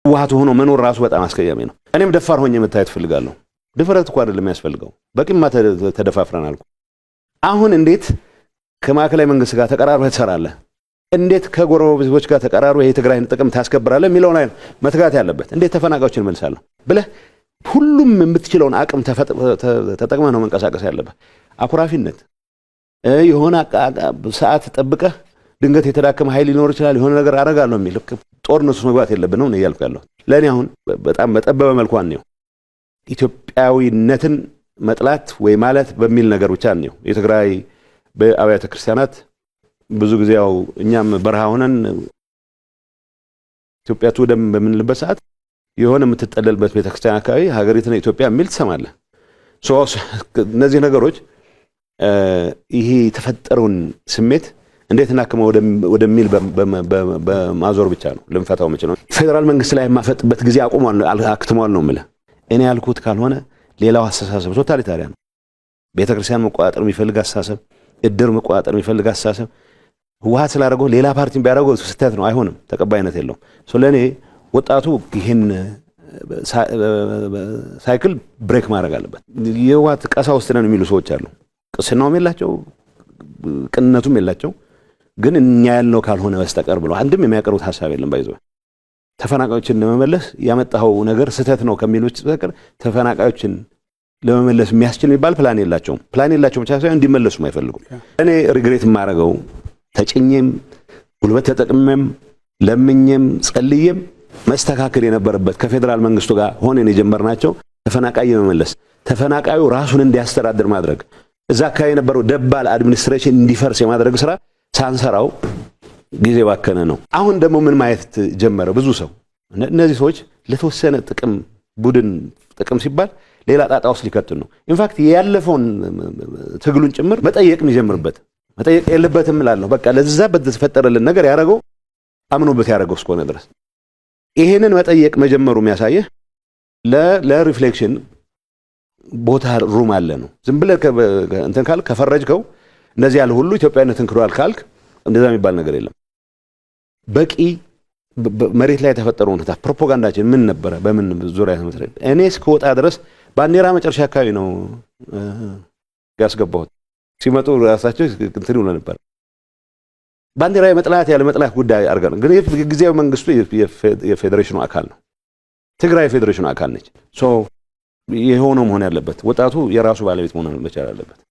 ህወሓት ሆኖ መኖር ራሱ በጣም አስቀያሚ ነው። እኔም ደፋር ሆኜ መታየት ፈልጋለሁ። ድፍረት እኮ አይደለም የሚያስፈልገው፣ በቂማ ተደፋፍረናል። አሁን እንዴት ከማዕከላዊ መንግስት ጋር ተቀራርበህ ትሰራለህ? እንዴት ከጎረቤቶች ጋር ተቀራርበህ የትግራይን ጥቅም ታስከብራለህ የሚለው ላይ መትጋት ያለበት። እንዴት ተፈናቃዮችን መልሳለሁ ብለህ ሁሉም የምትችለውን አቅም ተጠቅመህ ነው መንቀሳቀስ ያለበት። አኩራፊነት የሆነ ሰዓት ጠብቀህ ድንገት የተዳከመ ኃይል ሊኖር ይችላል የሆነ ነገር አደርጋለሁ የሚል ጦርነት ውስጥ መግባት የለብንም ነው እያልኩ ያለሁት። ለእኔ አሁን በጣም በጠበበ መልኩ ነው ኢትዮጵያዊነትን መጥላት ወይ ማለት በሚል ነገር ብቻ ነው። የትግራይ በአብያተ ክርስቲያናት ብዙ ጊዜ ያው እኛም በረሃ ሆነን ኢትዮጵያ ትውደም በምንልበት ሰዓት የሆነ የምትጠለልበት ቤተክርስቲያን አካባቢ ሀገሪቱን ኢትዮጵያ የሚል ትሰማለህ። እነዚህ ነገሮች ይሄ የተፈጠረውን ስሜት እንዴት እናከመው ወደሚል በማዞር ብቻ ነው ልንፈታው የምንችለው። ፌደራል መንግስት ላይ የማፈጥበት ጊዜ አክትሟል ነው የምልህ። እኔ ያልኩት ካልሆነ ሌላው አስተሳሰብ ቶታሊታሪያን ነው። ቤተክርስቲያን መቆጣጠር የሚፈልግ አስተሳሰብ፣ እድር መቆጣጠር የሚፈልግ አስተሳሰብ ህወሓት ስላደረገው ሌላ ፓርቲን ቢያደርገው ስህተት ነው፣ አይሆንም፣ ተቀባይነት የለውም። ለእኔ ወጣቱ ይህን ሳይክል ብሬክ ማድረግ አለበት። የህወሓት ቀሳውስት ነን የሚሉ ሰዎች አሉ። ቅስናውም የላቸው ቅንነቱም የላቸው፣ ግን እኛ ያልነው ካልሆነ በስተቀር ብለው አንድም የሚያቀርቡት ሀሳብ የለም። ባይዞ ተፈናቃዮችን ለመመለስ ያመጣው ነገር ስህተት ነው ከሚሉት በስተቀር ተፈናቃዮችን ለመመለስ የሚያስችል የሚባል ፕላን የላቸውም። ፕላን የላቸው ብቻ ሳይሆን እንዲመለሱም አይፈልጉም። እኔ ሪግሬት የማደርገው ተጭኜም ጉልበት ተጠቅሜም ለምኜም ጸልዬም መስተካከል የነበረበት ከፌደራል መንግስቱ ጋር ሆነን የጀመርናቸው ተፈናቃይ መመለስ፣ ተፈናቃዩ ራሱን እንዲያስተዳድር ማድረግ፣ እዛ አካባቢ የነበረው ደባል አድሚኒስትሬሽን እንዲፈርስ የማድረግ ስራ ሳንሰራው ጊዜ ባከነ ነው። አሁን ደግሞ ምን ማየት ጀመረ ብዙ ሰው፣ እነዚህ ሰዎች ለተወሰነ ጥቅም ቡድን ጥቅም ሲባል ሌላ ጣጣ ውስጥ ሊከቱን ነው። ኢንፋክት ያለፈውን ትግሉን ጭምር መጠየቅ የሚጀምርበት መጠየቅ የለበትም እላለሁ። በቃ ለዛ በተፈጠረልን ነገር ያደረገው አምኖበት ያደረገው እስከሆነ ድረስ ይሄንን መጠየቅ መጀመሩ የሚያሳየህ ለሪፍሌክሽን ቦታ ሩም አለ ነው። ዝም ብለህ እንትን ካልክ ከፈረጅከው እንደዚህ ያለ ሁሉ ኢትዮጵያዊነትን ክዷል ካልክ እንደዛ የሚባል ነገር የለም። በቂ መሬት ላይ የተፈጠረውን ሁኔታ ፕሮፓጋንዳችን ምን ነበረ፣ በምን ዙሪያ ተመስረት እኔ እስከወጣ ድረስ ባንዲራ መጨረሻ አካባቢ ነው ያስገባሁት። ሲመጡ ራሳቸው እንትን ይሉ ነበር። ባንዲራ የመጥላት ያለ መጥላት ጉዳይ አድርገን ግን ጊዜያዊ መንግስቱ የፌዴሬሽኑ አካል ነው። ትግራይ የፌዴሬሽኑ አካል ነች። የሆነው መሆን ያለበት ወጣቱ የራሱ ባለቤት መሆን መቻል አለበት።